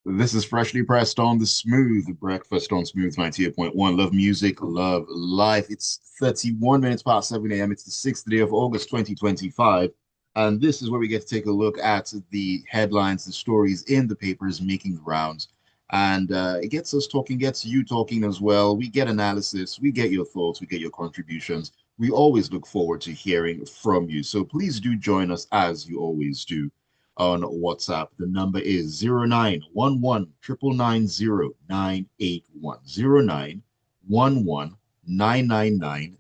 This is freshly pressed on the Smooth Breakfast on Smooth 98.1. Love music, love life. It's 31 minutes past 7 a.m. It's the 6th day of August 2025. And this is where we get to take a look at the headlines, the stories in the papers making the rounds. And it gets us talking, gets you talking as well. We get analysis, we get your thoughts, we get your contributions. We always look forward to hearing from you. So please do join us as you always do on WhatsApp. The number is 0911 999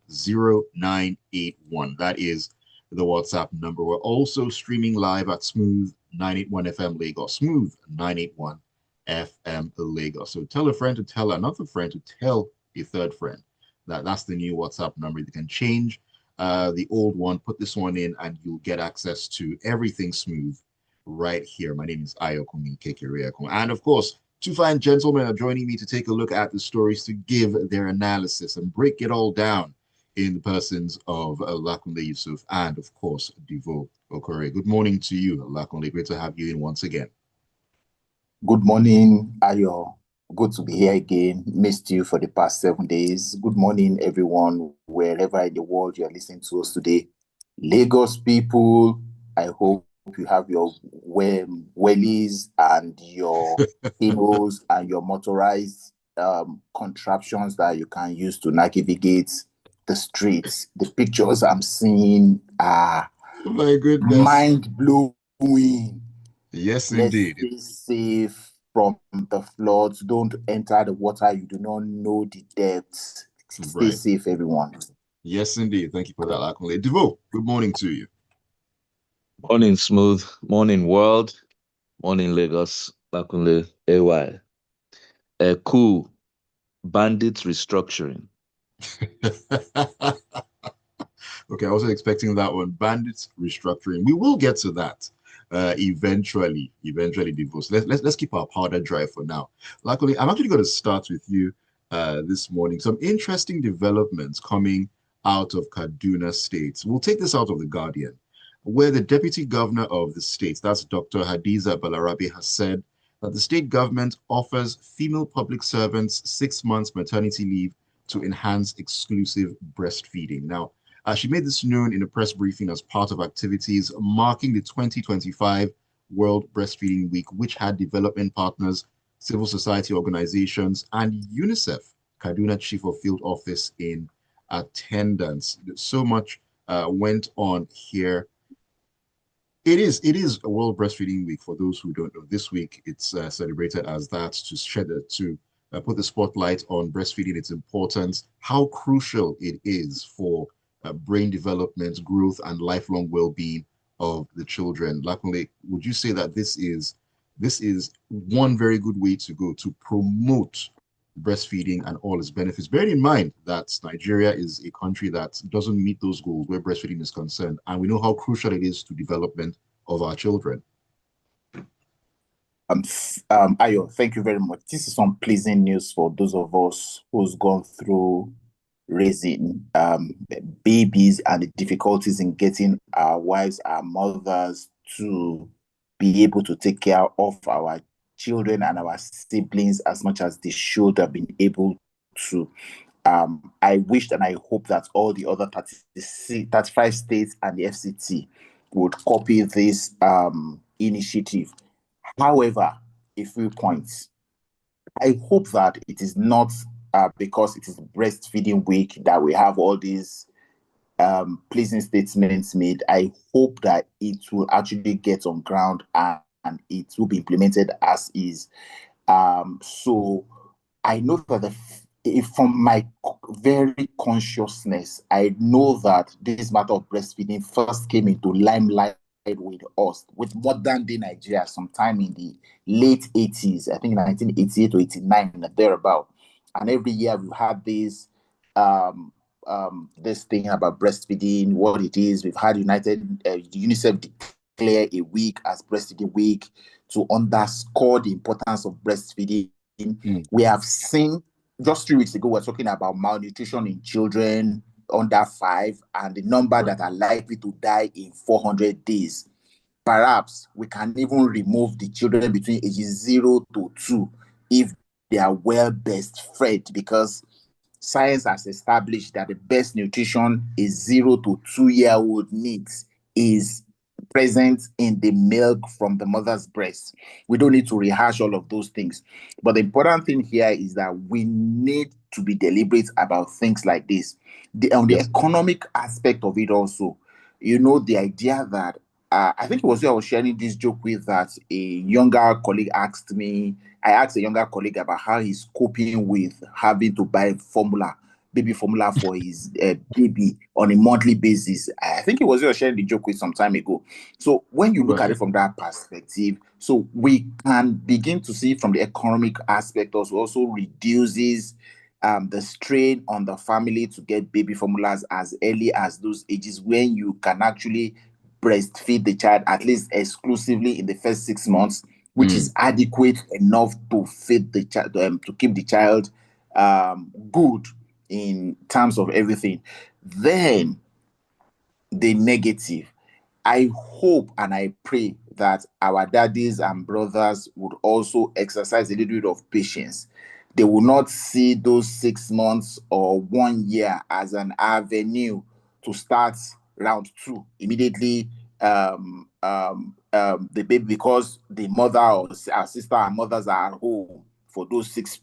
That is the WhatsApp number. We're also streaming live at Smooth 981 FM Lagos, Smooth 981 FM Lagos. So tell a friend to tell another friend to tell a third friend that's the new WhatsApp number. You can change the old one, put this one in, and you'll get access to everything Smooth right here. My name is Ayokunmi Kekereakun. And of course, two fine gentlemen are joining me to take a look at the stories to give their analysis and break it all down in the persons of Lakunle Yusuf and, of course, Devoe Okorie. Good morning to you, Lakunle. Great to have you in once again. Good morning, Ayo. Good to be here again. Missed you for the past 7 days. Good morning, everyone, wherever in the world you are listening to us today. Lagos people, I hope you have your wellies and your canoes and your motorized contraptions that you can use to navigate the streets. The pictures I'm seeing are my goodness, mind-blowing. Yes, Let's indeed. stay safe from the floods. Don't enter the water. You do not know the depths. Stay safe, everyone. Yes, indeed. Thank you for that, Lakunle. Devoe, good morning to you. Morning, Smooth. Morning, world. Morning, Lagos. Lakunle, AY. Cool. Bandit restructuring. Okay, I wasn't expecting that one. Bandits restructuring. We will get to that eventually, Divorce. Let's keep our powder dry for now. Luckily, I'm actually going to start with you this morning. Some interesting developments coming out of Kaduna State. We'll take this out of the Guardian, where the deputy governor of the state, that's Dr. Hadiza Balarabe, has said that the state government offers female public servants 6 months maternity leave to enhance exclusive breastfeeding. Now, she made this known in a press briefing as part of activities marking the 2025 World Breastfeeding Week, which had development partners, civil society organizations, and UNICEF, Kaduna Chief of Field Office, in attendance. So much went on here. It is a World Breastfeeding Week for those who don't know. This week it's celebrated as that to put the spotlight on breastfeeding, its importance, how crucial it is for brain development, growth, and lifelong well-being of the children. Lakunle, would you say that this is one very good way to go to promote breastfeeding and all its benefits, bearing in mind that Nigeria is a country that doesn't meet those goals where breastfeeding is concerned, and we know how crucial it is to development of our children? Ayo, thank you very much. This is some pleasing news for those of us who's gone through raising babies and the difficulties in getting our wives, our mothers to be able to take care of our children and our siblings as much as they should have been able to. I wished and I hope that all the other 35 states and the FCT would copy this initiative. However, a few points. I hope that it is not because it is breastfeeding week that we have all these pleasing statements made. I hope that it will actually get on ground and it will be implemented as is. So I know that from my very consciousness, I know that this matter of breastfeeding first came into limelight with us, with modern day Nigeria, sometime in the late 80s, I think 1988 or 89, thereabout. And every year we've had this thing about breastfeeding, what it is. We've had UNICEF declare a week as breastfeeding week to underscore the importance of breastfeeding. We have seen just 3 weeks ago, we're talking about malnutrition in children under 5 and the number that are likely to die in 400 days. perhaps we can even remove the children between ages 0 to 2 if they are well breastfed, because science has established that the best nutrition a 0 to 2-year-old needs is present in the milk from the mother's breast. We don't need to rehash all of those things. But the important thing here is that we need to be deliberate about things like this. On the economic aspect of it also, the idea that I think it was you I was sharing this joke with, that I asked a younger colleague about how he's coping with having to buy baby formula for his baby on a monthly basis. I think it was you sharing the joke with some time ago. So when you look at it from that perspective, so we can begin to see from the economic aspect also reduces the strain on the family to get baby formulas as early as those ages, when you can actually breastfeed the child at least exclusively in the first 6 months, which is adequate enough to feed the child, to keep the child good in terms of everything. Then the negative, I hope and I pray that our daddies and brothers would also exercise a little bit of patience. They will not see those 6 months or 1 year as an avenue to start round 2 immediately. The baby, because the mother or our sister and mothers are at home for those 6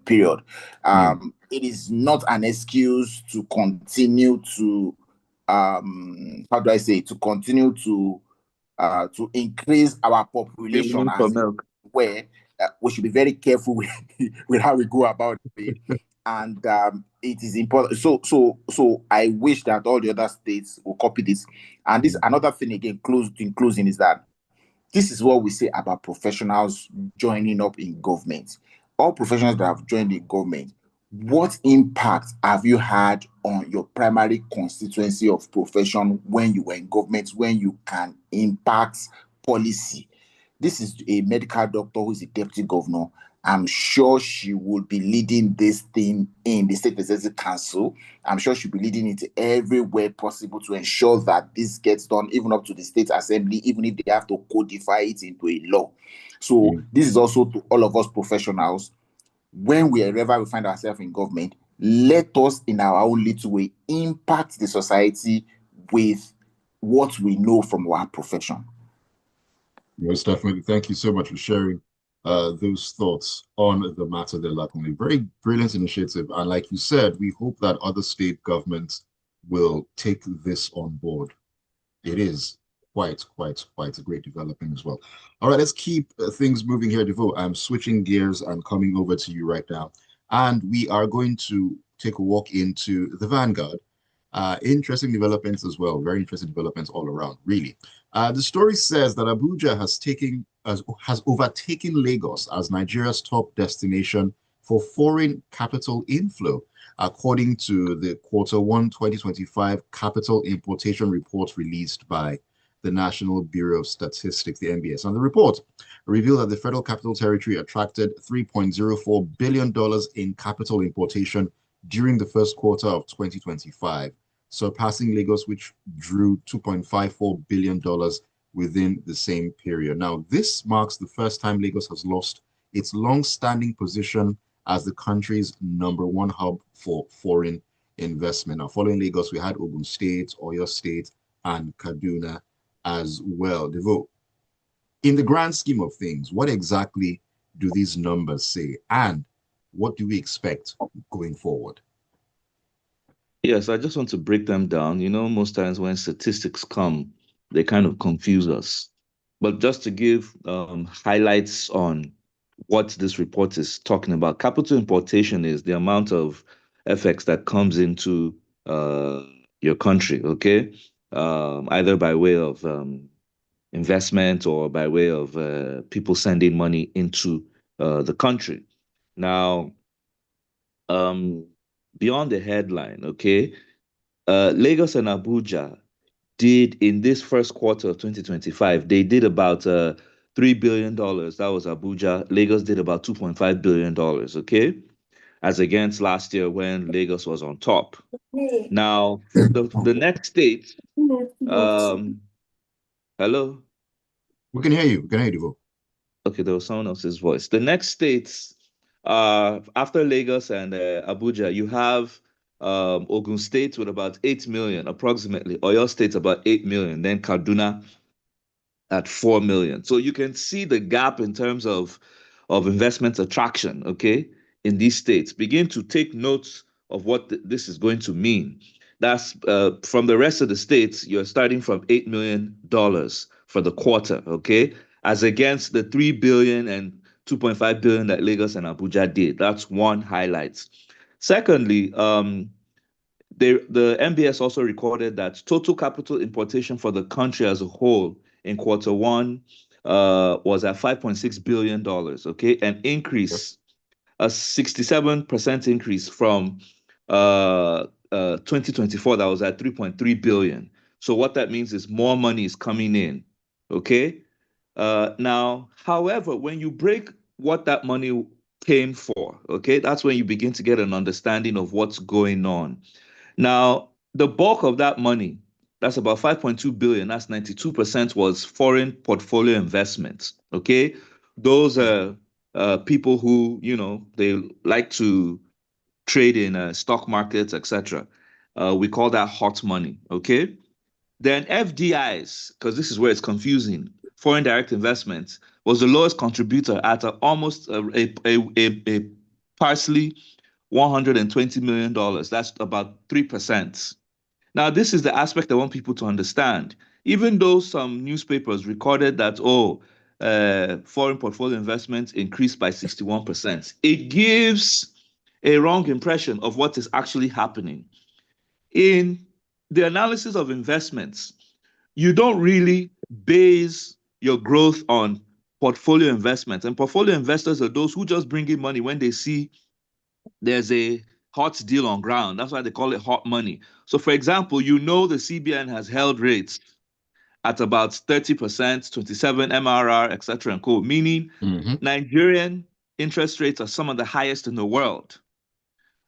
period. It is not an excuse to continue to to continue to increase our population, as where we should be very careful with how we go about it. And it is important. So I wish that all the other states will copy this. And this another thing again, in closing, is that this is what we say about professionals joining up in government. All professionals that have joined the government, what impact have you had on your primary constituency of profession when you were in government, when you can impact policy? This is a medical doctor who is a deputy governor. I'm sure she will be leading this thing in the State Executive Council. I'm sure she'll be leading it everywhere possible to ensure that this gets done, even up to the State Assembly, even if they have to codify it into a law. So this is also to all of us professionals. Wherever we find ourselves in government, let us, in our own little way, impact the society with what we know from our profession. Most definitely. Thank you so much for sharing those thoughts on the matter there, Lakunle. Very brilliant initiative. And like you said, we hope that other state governments will take this on board. It is quite a great development as well. All right, let's keep things moving here, Devoe. I'm switching gears and coming over to you right now. And we are going to take a walk into the Vanguard. Interesting developments as well. Very interesting developments all around, really. The story says that Abuja has overtaken Lagos as Nigeria's top destination for foreign capital inflow, according to the Q1 2025 capital importation report released by the National Bureau of Statistics, the NBS. And the report revealed that the Federal Capital Territory attracted $3.04 billion in capital importation during the first quarter of 2025, surpassing Lagos, which drew $2.54 billion within the same period. Now, this marks the first time Lagos has lost its long-standing position as the country's #1 hub for foreign investment. Now, following Lagos, we had Ogun State, Oyo State, and Kaduna as well. Devoe, in the grand scheme of things, what exactly do these numbers say, and what do we expect going forward? Yes, I just want to break them down. Most times when statistics come, they kind of confuse us. But just to give highlights on what this report is talking about, capital importation is the amount of FX that comes into your country, okay? Either by way of investment or by way of people sending money into the country. Now, beyond the headline, okay, Lagos and Abuja did in this first quarter of 2025, they did about $3 billion. That was Abuja. Lagos did about $2.5 billion, okay? As against last year when Lagos was on top. Now, the next state, hello? We can hear you. We can hear you, Devoe. Okay, there was someone else's voice. The next states, after Lagos and Abuja, you have Ogun State with about 8 million, approximately. Oyo State about 8 million. Then Kaduna at 4 million. So you can see the gap in terms of investment attraction, okay, in these states. Begin to take notes of what this is going to mean. That's from the rest of the states, you're starting from $8 million for the quarter, okay, as against the 3 billion and 2.5 billion that Lagos and Abuja did. That's one highlight. Secondly, the MBS also recorded that total capital importation for the country as a whole in quarter one was at $5.6 billion, okay, an increase, a 67% increase from 2024 that was at 3.3 billion. So what that means is more money is coming in, okay? Now, however, when you break what that money came for, okay, that's when you begin to get an understanding of what's going on. Now, the bulk of that money, that's about 5.2 billion, that's 92% was foreign portfolio investments. Okay. Those are people who, they like to trade in stock markets, etc. We call that hot money. Okay. Then FDIs, because this is where it's confusing, foreign direct investments was the lowest contributor at almost a parsley $120 million. That's about 3%. Now, this is the aspect I want people to understand. Even though some newspapers recorded that, foreign portfolio investments increased by 61%, it gives a wrong impression of what is actually happening. In the analysis of investments, you don't really base your growth on portfolio investments. And portfolio investors are those who just bring in money when they see there's a hot deal on ground. That's why they call it hot money. So, for example, the CBN has held rates at about 30%, 27 MRR, etc. and co, meaning Nigerian interest rates are some of the highest in the world,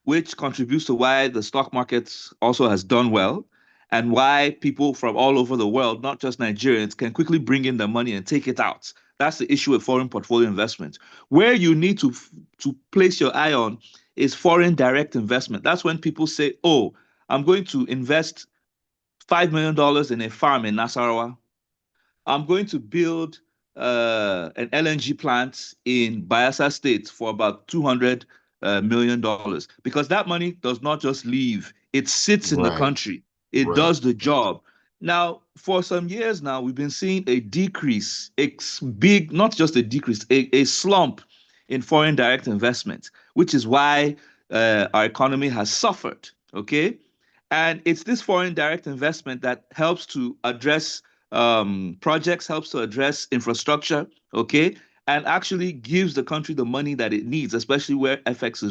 which contributes to why the stock market also has done well and why people from all over the world, not just Nigerians, can quickly bring in their money and take it out. That's the issue with foreign portfolio investment. Where you need to place your eye on is foreign direct investment. That's when people say, oh, I'm going to invest $5 million in a farm in Nasarawa. I'm going to build an LNG plant in Bayelsa State for about $200 million, because that money does not just leave, it sits in the country. It does the job. Now, for some years now, we've been seeing a decrease, not just a decrease, a slump in foreign direct investment, which is why our economy has suffered, okay? And it's this foreign direct investment that helps to address projects, helps to address infrastructure, okay, and actually gives the country the money that it needs, especially where FX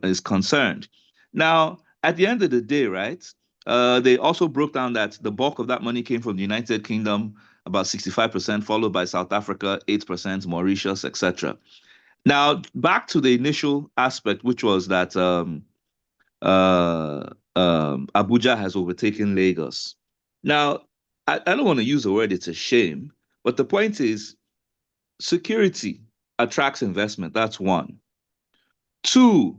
is concerned. Now, at the end of the day, right, they also broke down that the bulk of that money came from the United Kingdom, about 65%, followed by South Africa, 8%, Mauritius, etc. Now, back to the initial aspect, which was that Abuja has overtaken Lagos. Now, I don't want to use the word it's a shame, but the point is security attracts investment. That's one. Two,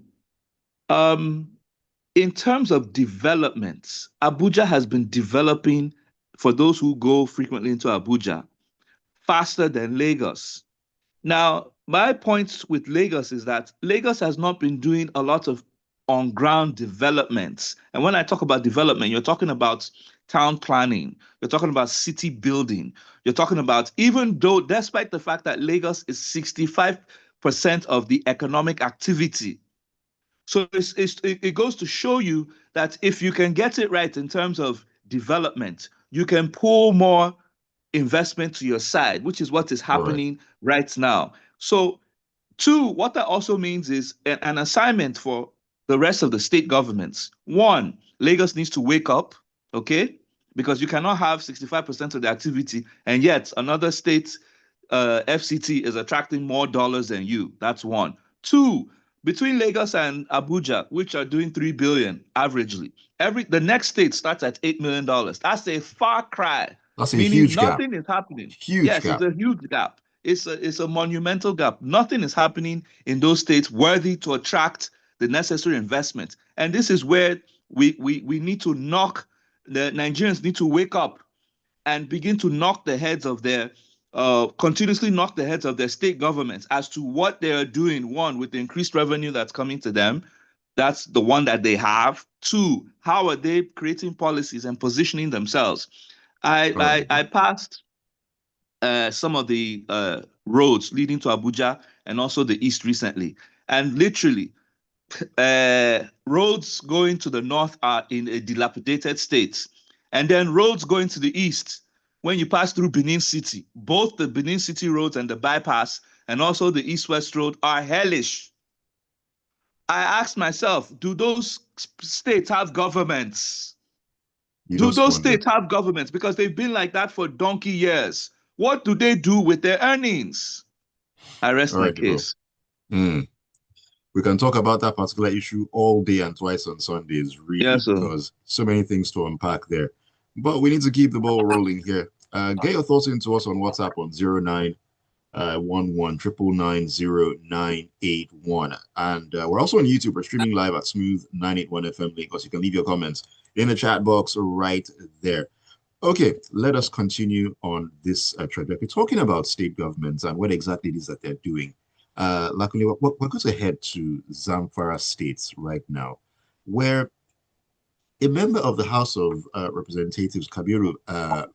in terms of developments, Abuja has been developing, for those who go frequently into Abuja, faster than Lagos. Now, my point with Lagos is that Lagos has not been doing a lot of on-ground developments. And when I talk about development, you're talking about town planning, you're talking about city building, you're talking about, even though, despite the fact that Lagos is 65% of the economic activity. So it goes to show you that if you can get it right in terms of development, you can pull more investment to your side, which is what is happening right now. So, two, what that also means is an assignment for the rest of the state governments. One, Lagos needs to wake up, okay? Because you cannot have 65% of the activity, and yet another state FCT is attracting more dollars than you. That's one. Two, between Lagos and Abuja, which are doing 3 billion averagely, the next state starts at $8 million. That's a far cry That's a meaning huge gap. nothing is happening. Huge Yes, gap. it's a huge gap. It's a monumental gap. Nothing is happening in those states worthy to attract the necessary investment. And this is where we need to knock, the Nigerians need to wake up and begin to knock the heads of their continuously knock the heads of their state governments as to what they are doing. One, with the increased revenue that's coming to them, that's the one that they have. Two, how are they creating policies and positioning themselves? I passed some of the roads leading to Abuja and also the east recently, and literally roads going to the north are in a dilapidated state, and then roads going to the east, when you pass through Benin City, both the Benin City roads and the bypass and also the east-west road are hellish. I asked myself, do those states have governments? Do those states have governments? Because they've been like that for donkey years. What do they do with their earnings? I rest my case. We can talk about that particular issue all day and twice on Sundays, really, because so many things to unpack there. But we need to keep the ball rolling here. Get your thoughts into us on WhatsApp on 0911 And we're also on YouTube. We're streaming live at Smooth 981 FM Lagos. You can leave your comments in the chat box right there. Okay, let us continue on this trajectory, talking about state governments and what exactly it is that they're doing. Lakunle, we're going to head to Zamfara State right now, where a member of the House of Representatives, Kabiru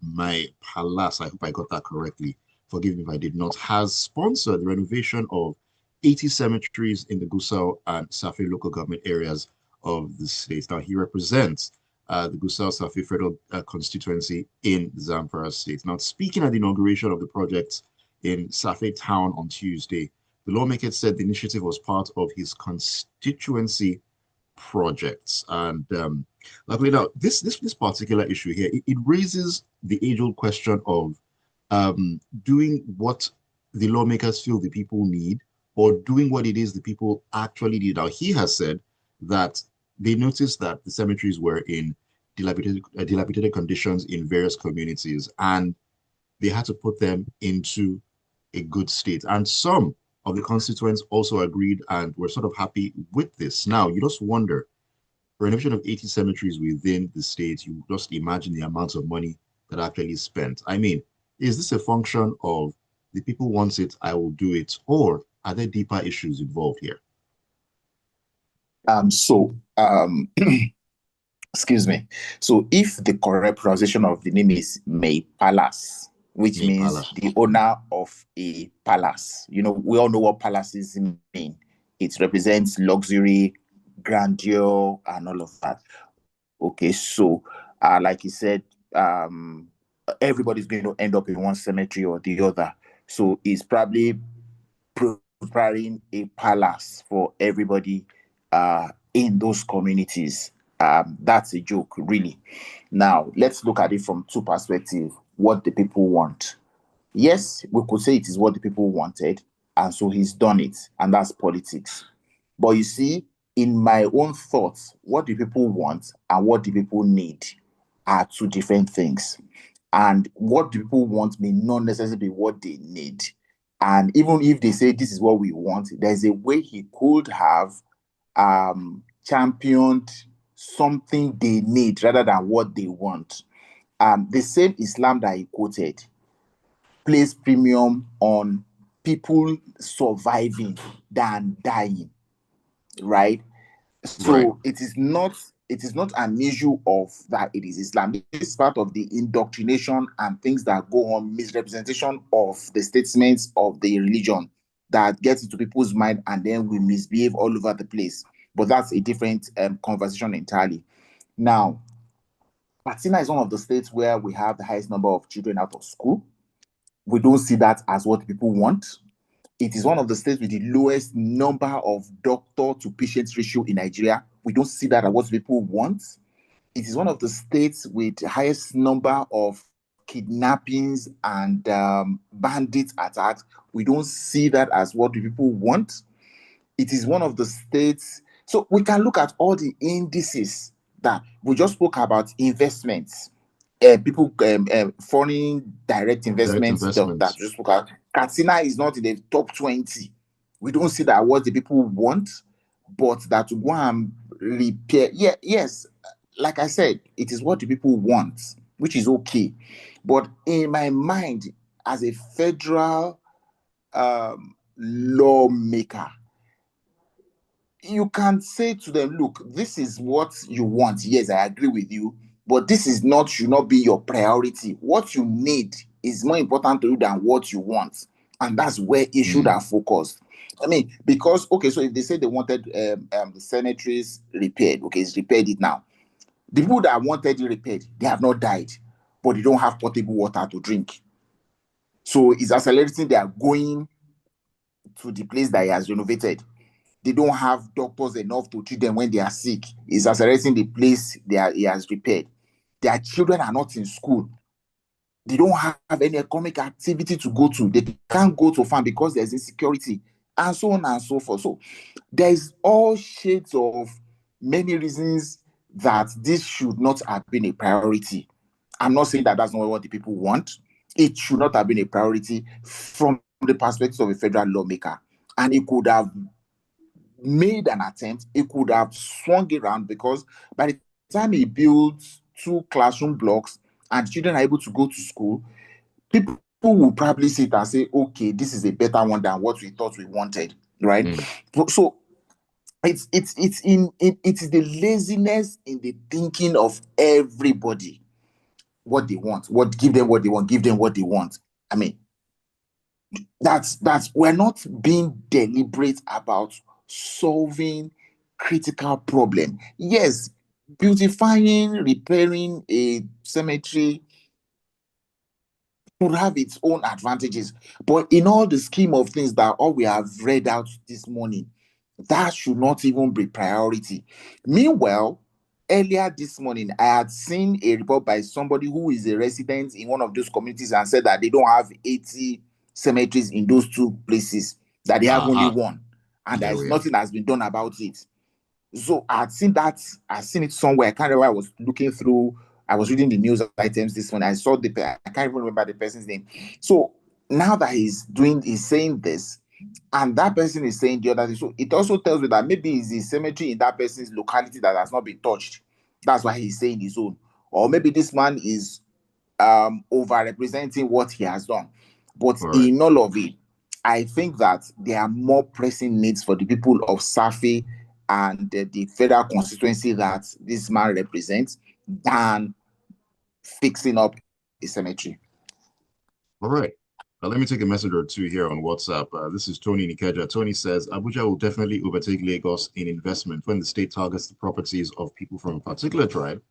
Mai Palas, I hope I got that correctly, forgive me if I did not, has sponsored the renovation of 80 cemeteries in the Gusau and Safi local government areas of the state. Now, he represents the Gusau Safi Federal Constituency in Zamfara State. Now, speaking at the inauguration of the project in Safi town on Tuesday, the lawmaker said the initiative was part of his constituency projects. And luckily now, this particular issue here, it raises the age-old question of doing what the lawmakers feel the people need, or doing what it is the people actually need. Now, he has said that they noticed that the cemeteries were in dilapidated conditions in various communities, and they had to put them into a good state. And some of the constituents also agreed and were sort of happy with this. Now, you just wonder, renovation of 80 cemeteries within the state, you just imagine the amount of money that actually is spent. I mean, is this a function of the people want it, I will do it, or are there deeper issues involved here? Excuse me. So if the correct pronunciation of the name is May Palace, which means the owner of a palace. You know, we all know what palaces mean. It represents luxury, grandeur, and all of that. Okay, so like you said, everybody's going to end up in one cemetery or the other. So it's probably preparing a palace for everybody in those communities. That's a joke, really. Now, let's look at it from two perspectives. What the people want. Yes, we could say it is what the people wanted, and so he's done it, and that's politics. But you see, in my own thoughts, what the people want and what the people need are two different things. And what the people want may not necessarily be what they need. And even if they say this is what we want, there's a way he could have championed something they need rather than what they want. The same Islam that he quoted place premium on people surviving than dying, right? So it is not an issue of that it is Islam. It's part of the indoctrination and things that go on, misrepresentation of the statements of the religion that gets into people's mind, and then we misbehave all over the place. But that's a different conversation entirely. Now, Katsina is one of the states where we have the highest number of children out of school. We don't see that as what people want. It is one of the states with the lowest number of doctor to patient ratio in Nigeria. We don't see that as what people want. It is one of the states with the highest number of kidnappings and bandit attacks. We don't see that as what the people want. It is one of the states. So we can look at all the indices that we just spoke about investments. people, foreign direct investments that just look at. Katsina is not in the top 20. We don't see that what the people want, but that to go and repair. Yeah, yes, like I said, it is what the people want, which is okay. But in my mind, as a federal lawmaker, you can say to them, look, this is what you want. Yes, I agree with you, but this should not be your priority. What you need is more important to you than what you want. And that's where it should have focused. I mean, because, okay, so if they say they wanted the cemeteries repaired, okay, it's repaired it now. The people that wanted it repaired, they have not died, but they don't have potable water to drink. So it's accelerating their going to the place that he has renovated. They don't have doctors enough to treat them when they are sick. It's accelerating the place he has repaired. Their children are not in school. They don't have any economic activity to go to. They can't go to farm because there's insecurity, and so on and so forth. So there's all shades of many reasons that this should not have been a priority. I'm not saying that that's not what the people want. It should not have been a priority from the perspective of a federal lawmaker. And it could have made an attempt, it could have swung it around, because by the time he builds 2 classroom blocks and children are able to go to school, people will probably sit and say, okay, this is a better one than what we thought we wanted, right? So it is the laziness in the thinking of everybody. What they want, give them what they want, give them what they want. I mean, that's we're not being deliberate about solving critical problem. Yes, beautifying, repairing a cemetery could have its own advantages, but in all the scheme of things that all we have read out this morning, that should not even be priority. Meanwhile, earlier this morning, I had seen a report by somebody who is a resident in one of those communities and said that they don't have 80 cemeteries in those 2 places, that they have only one, and there's nothing that's been done about it. So I'd seen it somewhere. I can't remember. I was looking through, I was reading the news items this morning. I saw I can't even remember the person's name. So now that he's saying this, and that person is saying the other thing, so it also tells me that maybe it's a cemetery in that person's locality that has not been touched. That's why he's saying his own. Or maybe this man is over representing what he has done. But in all of it, I think that there are more pressing needs for the people of Safi and the federal constituency that this man represents than fixing up a cemetery. All right. Let me take a message or two here on WhatsApp. This is Tony Nikeja. Tony says, Abuja will definitely overtake Lagos in investment when the state targets the properties of people from a particular tribe.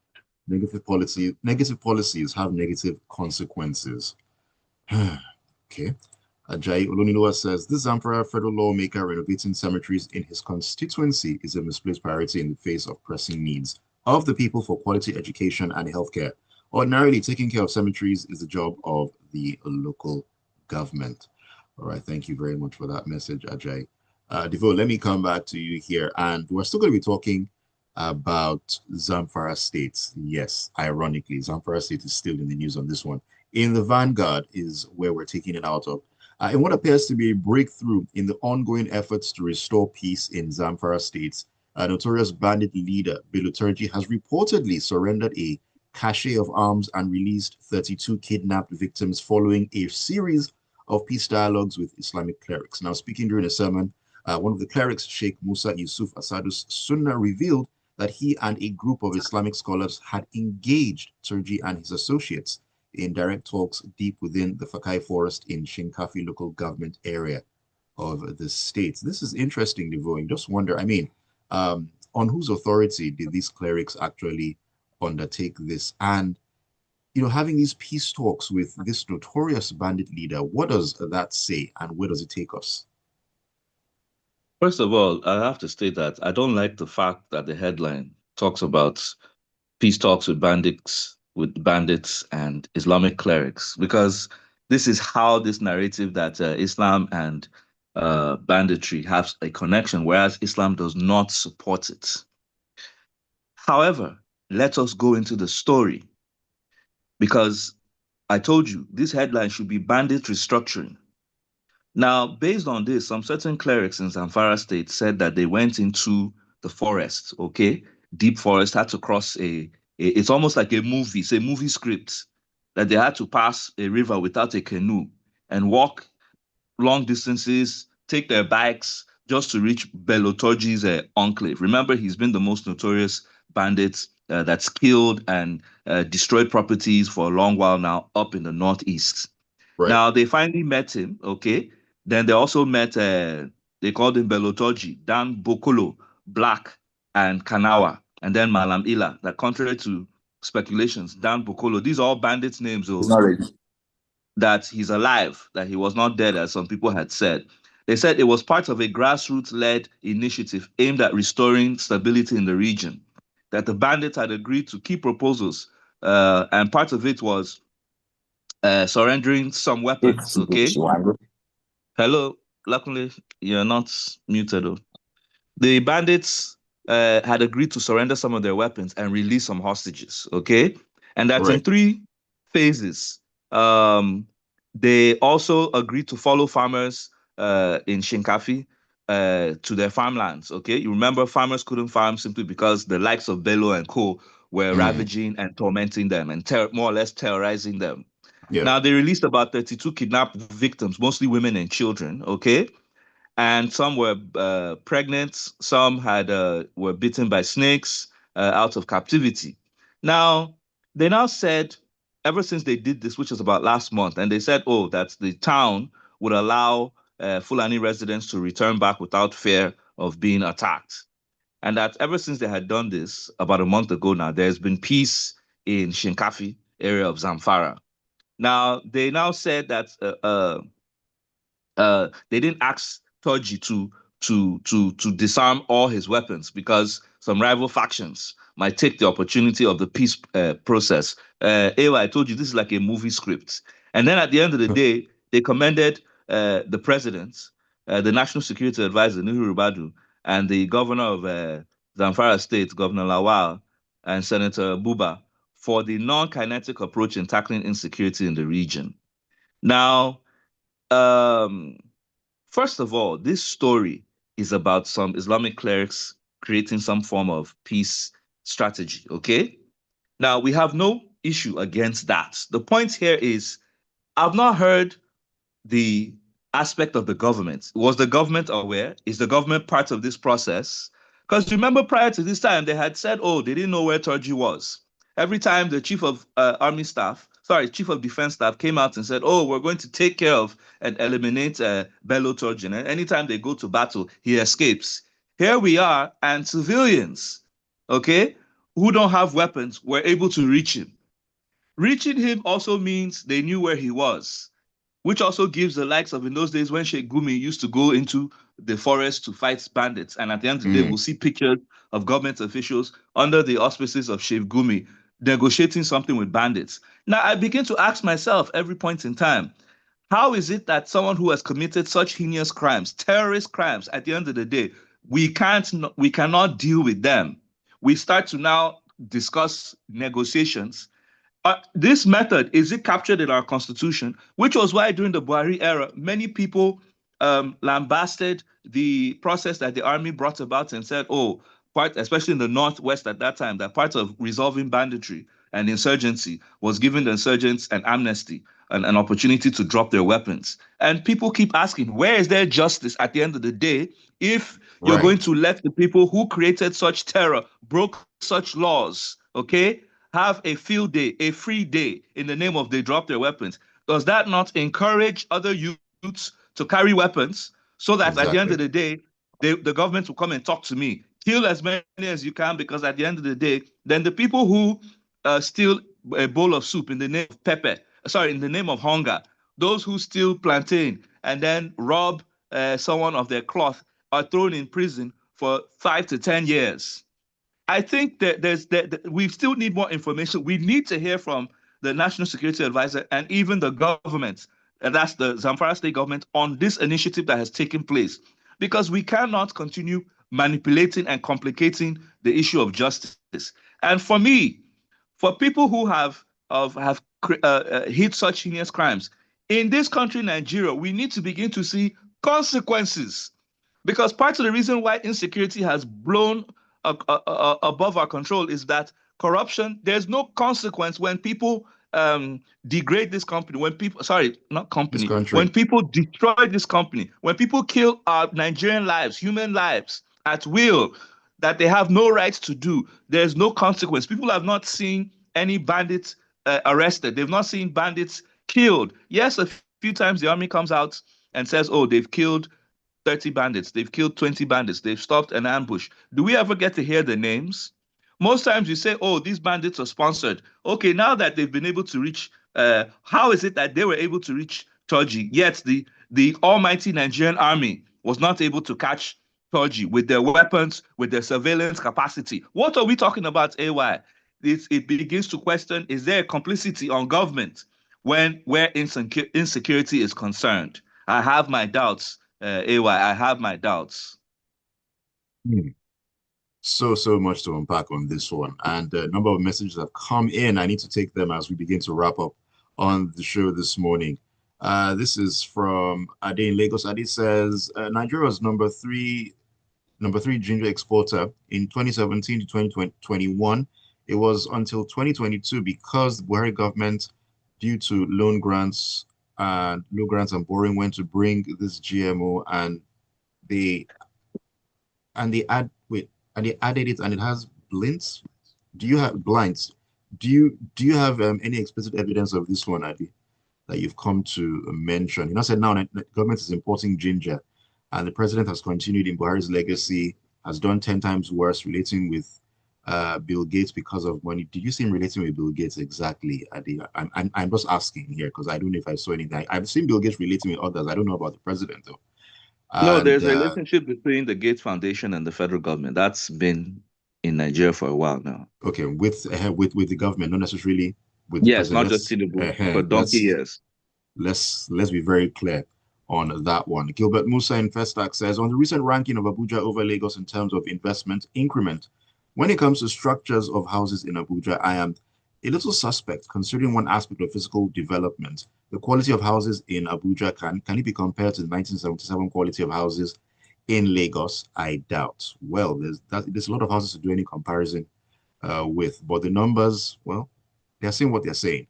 Negative policies have negative consequences. Okay. Ajayi Oloniloa says, this Zamfara federal lawmaker renovating cemeteries in his constituency is a misplaced priority in the face of pressing needs of the people for quality education and healthcare. Ordinarily, taking care of cemeteries is the job of the local government. All right, thank you very much for that message, Ajay. Devoe, let me come back to you here. And we're still going to be talking about Zamfara State. Yes, ironically, Zamfara State is still in the news on this one. In the Vanguard is where we're taking it out of. In what appears to be a breakthrough in the ongoing efforts to restore peace in Zamfara State, a notorious bandit leader, Bello Turji, has reportedly surrendered a cache of arms and released 32 kidnapped victims following a series of peace dialogues with Islamic clerics. Now, speaking during a sermon, one of the clerics, Sheikh Musa Yusuf Asadus Sunnah, revealed that he and a group of Islamic scholars had engaged Turji and his associates in direct talks deep within the Fakai forest in Shinkafi local government area of the state. This is interesting, Devoe. Just wonder, I mean, on whose authority did these clerics actually undertake this? And, you know, having these peace talks with this notorious bandit leader, what does that say and where does it take us? First of all, I have to state that I don't like the fact that the headline talks about peace talks with bandits and Islamic clerics, because this is how this narrative that Islam and banditry have a connection, whereas Islam does not support it. However, let us go into the story. because I told you this headline should be Bandit restructuring. Now, based on this, some certain clerics in Zamfara State said that they went into the forest, okay? Deep forest, had to cross it's almost like a movie, it's a movie script, that they had to pass a river without a canoe and walk long distances, take their bikes just to reach Belotoji's enclave. Remember, he's been the most notorious bandit that's killed and destroyed properties for a long while now up in the northeast. Right. Now, they finally met him, okay? Then they also met, they called him Belotoji, Dan Bokolo, Black, and Kanawa, and then Malam Ila. That contrary to speculations, Dan Bokolo, these are all bandits' names, It's oh, not ready. that he's alive, that he was not dead, as some people had said. They said it was part of a grassroots-led initiative aimed at restoring stability in the region, that the bandits had agreed to key proposals, and part of it was surrendering some weapons, okay? Hello, Lakunle, you're not muted, though. The bandits had agreed to surrender some of their weapons and release some hostages, okay? And that's in Right. 3 phases. They also agreed to follow farmers in Shinkafi to their farmlands, okay? You remember farmers couldn't farm simply because the likes of Bello and Co. were ravaging and tormenting them and more or less terrorizing them. Yeah. Now, they released about 32 kidnapped victims, mostly women and children, okay? And some were pregnant, some had were bitten by snakes out of captivity. Now, they now said, ever since they did this, which was about last month, and they said, oh, that the town would allow Fulani residents to return back without fear of being attacked. And that ever since they had done this, about a month ago now, there's been peace in Shinkafi area of Zamfara. Now, they now said that they didn't ask Toji to disarm all his weapons because some rival factions might take the opportunity of the peace process. Ewa, I told you this is like a movie script. And then at the end of the day, they commended the president, the national security advisor, Nuhu Rubadu, and the governor of Zamfara State, Governor Lawal, and Senator Buba for the non-kinetic approach in tackling insecurity in the region. Now, um, first of all, this story is about some Islamic clerics creating some form of peace strategy, okay? Now, we have no issue against that. The point here is I've not heard the aspect of the government. Was the government aware? Is the government part of this process? Because remember, prior to this time, they had said, oh, they didn't know where Turji was. Every time the chief of chief of defense staff came out and said, oh, we're going to take care of and eliminate Bello Turji. And anytime they go to battle, he escapes. Here we are, and civilians, okay, who don't have weapons were able to reach him. Reaching him also means they knew where he was, which also gives the likes of in those days when Sheikh Gumi used to go into the forest to fight bandits. And at the end of the day, we'll see pictures of government officials under the auspices of Sheikh Gumi negotiating something with bandits. Now, I begin to ask myself every point in time, how is it that someone who has committed such heinous crimes, terrorist crimes, at the end of the day, we cannot deal with them? We start to now discuss negotiations. This method, is it captured in our constitution? Which was why during the Buhari era, many people lambasted the process that the army brought about and said, oh, especially in the Northwest at that time, that part of resolving banditry and insurgency was giving the insurgents an amnesty and an opportunity to drop their weapons. And people keep asking, where is there justice at the end of the day if you're going to let the people who created such terror, broke such laws, okay, have a field day, a free day in the name of they drop their weapons? Does that not encourage other youths to carry weapons so that at the end of the day, the government will come and talk to me? Kill as many as you can, because at the end of the day, then the people who steal a bowl of soup in the name of in the name of hunger, those who steal plantain and then rob someone of their cloth are thrown in prison for 5 to 10 years. I think that we still need more information. We need to hear from the National Security Advisor and even the government, and that's the Zamfara State government, on this initiative that has taken place. Because we cannot continue manipulating and complicating the issue of justice. And for me, for people who have have hit such heinous crimes. In this country, Nigeria, we need to begin to see consequences, because part of the reason why insecurity has blown above our control is that corruption. There's no consequence when people degrade this company, when people, sorry, not company, when people destroy this company, when people kill our Nigerian lives, human lives at will, that they have no right to do. There's no consequence. People have not seen any bandits arrested. They've not seen bandits killed. Yes, a few times the army comes out and says, oh, they've killed 30 bandits, they've killed 20 bandits, they've stopped an ambush. Do we ever get to hear the names? Most times you say, oh, these bandits are sponsored. Okay, now that they've been able to reach, how is it that they were able to reach Toji, yet the almighty Nigerian army was not able to catch Toji with their weapons, with their surveillance capacity? What are we talking about, AY? It begins to question, is there a complicity on government where insecurity is concerned? I have my doubts, AY. I have my doubts. So much to unpack on this one, and a number of messages have come in. I need to take them as we begin to wrap up on the show this morning. This is from Ade in Lagos. Ade says Nigeria's number three ginger exporter in 2017 to 2021. It was until 2022, because the Buhari government, due to loan grants and borrowing, went to bring this GMO, and they added it, and it has blinds. Do you have blinds? Do you have any explicit evidence of this one, Adi, that you've come to mention? You know, said now the government is importing ginger, and the president has continued in Buhari's legacy, has done 10 times worse, relating with Bill Gates because of money. Did you see him relating with Bill Gates exactly, Adi? I'm just asking here because I don't know if I saw anything. I've seen Bill Gates relating with others. I don't know about the president though. No, there's a relationship between the Gates Foundation and the federal government. That's been in Nigeria for a while now. Okay, with the government, not necessarily with yes, the not just Tinubu, but donkey years. Let's be very clear on that one. Gilbert Musa in Festac says, on the recent ranking of Abuja over Lagos in terms of investment increment, when it comes to structures of houses in Abuja, I am a little suspect, considering one aspect of physical development. The quality of houses in Abuja, can it be compared to the 1977 quality of houses in Lagos? I doubt. Well, there's a lot of houses to do any comparison with, but the numbers, well, they're saying what they're saying.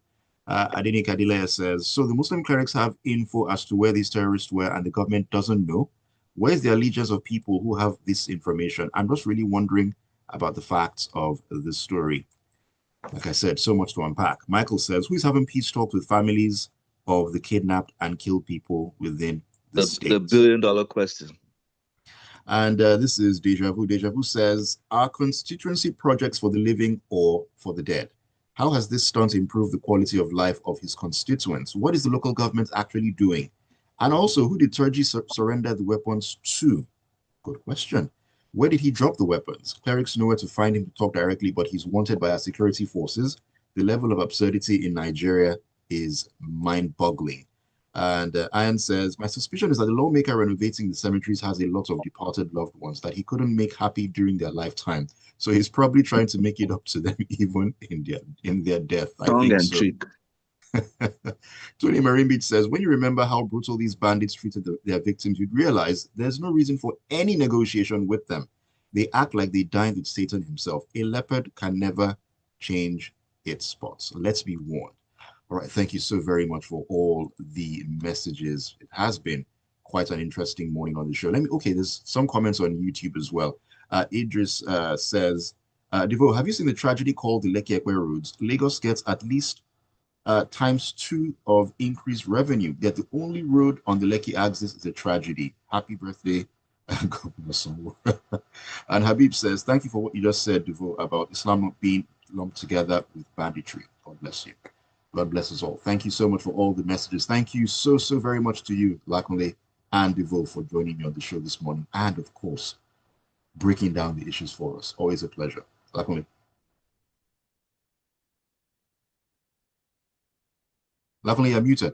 Adini Kadilea says, so the Muslim clerics have info as to where these terrorists were and the government doesn't know? Where's the allegiance of people who have this information? I'm just really wondering about the facts of the story. Like I said, so much to unpack. Michael says, who is having peace talks with families of the kidnapped and killed people within the state? The billion-dollar question. And this is Deja Vu. Deja Vu says, are constituency projects for the living or for the dead? How has this stunt improved the quality of life of his constituents? What is the local government actually doing? And also, who did Turji surrender the weapons to? Good question. Where did he drop the weapons? Clerics know where to find him to talk directly, but he's wanted by our security forces. The level of absurdity in Nigeria is mind-boggling. And Ian says, my suspicion is that the lawmaker renovating the cemeteries has a lot of departed loved ones that he couldn't make happy during their lifetime. So he's probably trying to make it up to them even in their death. I think so. Tony Marine Beach says, when you remember how brutal these bandits treated their victims, you'd realize there's no reason for any negotiation with them. They act like they dined with Satan himself. A leopard can never change its spots. So let's be warned. All right, thank you so very much for all the messages. It has been quite an interesting morning on the show. There's some comments on YouTube as well. Idris says, Devoe, have you seen the tragedy called the Lekki Ekwe roads? Lagos gets at least ×2 of increased revenue, yet the only road on the Lekki axis is a tragedy. Happy birthday, Governor Sanwo. And Habib says, thank you for what you just said, Devoe, about Islam not being lumped together with banditry. God bless you. God bless us all. Thank you so much for all the messages. Thank you so very much to you, Lakunle and Devoe, for joining me on the show this morning, and of course, breaking down the issues for us. Always a pleasure. Lakunle. Lakunle, you're muted.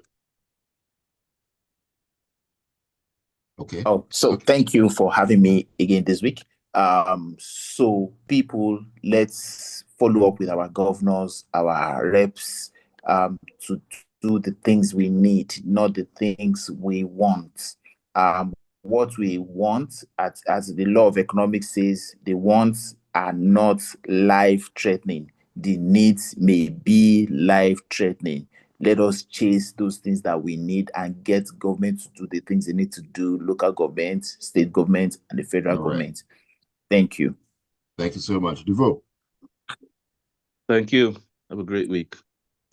Okay. Oh, so okay. Thank you for having me again this week. So people, let's follow up with our governors, our reps, to do the things we need, not the things we want. What we want, as the law of economics says, the wants are not life-threatening. The needs may be life-threatening. Let us chase those things that we need and get government to do the things they need to do, local government, state government, and the federal government. Thank you. Thank you so much. Devoe. Thank you. Have a great week.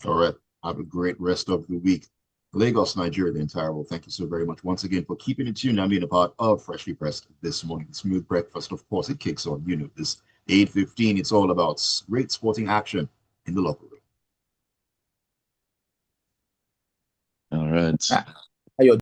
All right. Have a great rest of the week. Lagos, Nigeria, the entire world. Thank you so very much once again for keeping it tuned and being a part of Freshly Pressed this morning. Smooth breakfast, of course, it kicks on. You know, this 8:15. It's all about great sporting action in the local league. All right.